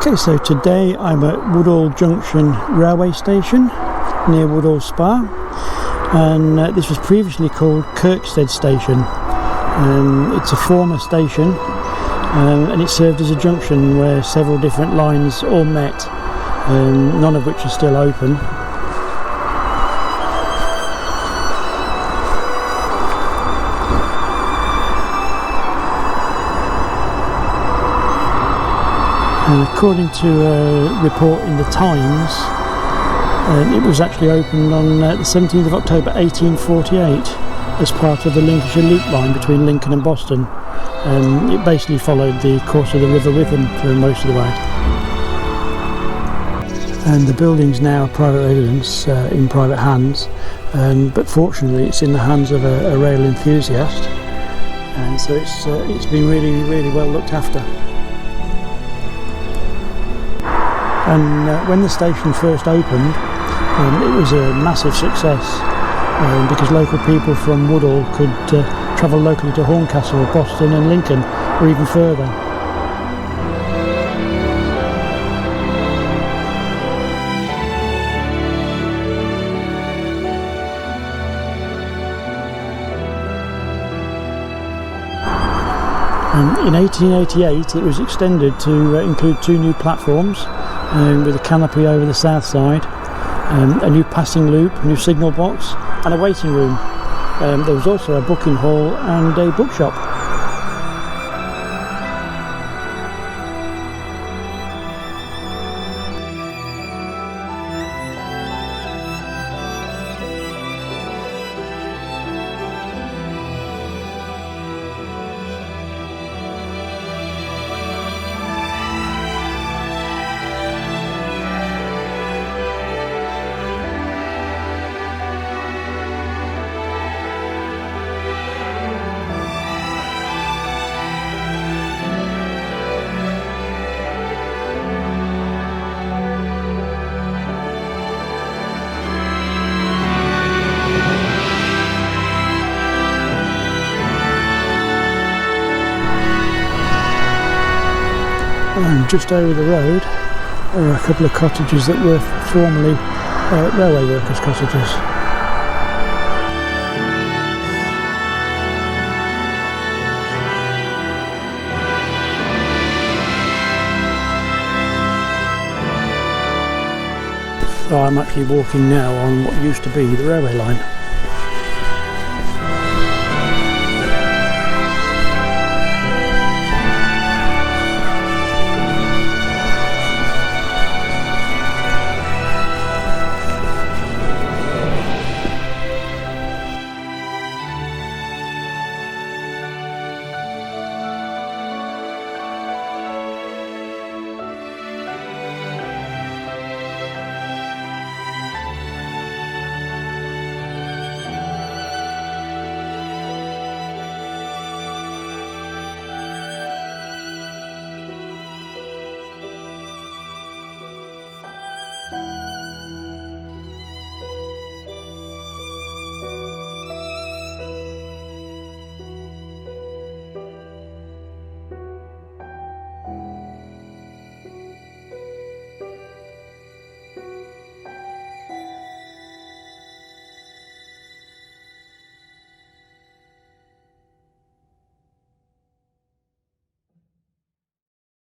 Okay, so today I'm at Woodhall Junction railway station near Woodhall Spa, and this was previously called Kirkstead Station. It's a former station, and it served as a junction where several different lines all met, none of which are still open. And according to a report in the Times, it was actually opened on the 17th of October 1848 as part of the Lincolnshire Loop line between Lincoln and Boston. It basically followed the course of the River Witham for most of the way. And the building's now a private residence in private hands, but fortunately it's in the hands of a rail enthusiast, and so it's been really well looked after. And when the station first opened, it was a massive success because local people from Woodhall could travel locally to Horncastle, Boston and Lincoln, or even further. In 1888 it was extended to include 2 new platforms with a canopy over the south side, a new passing loop, a new signal box and a waiting room. There was also a booking hall and a bookshop. And just over the road are a couple of cottages that were formerly railway workers' cottages. So I'm actually walking now on what used to be the railway line.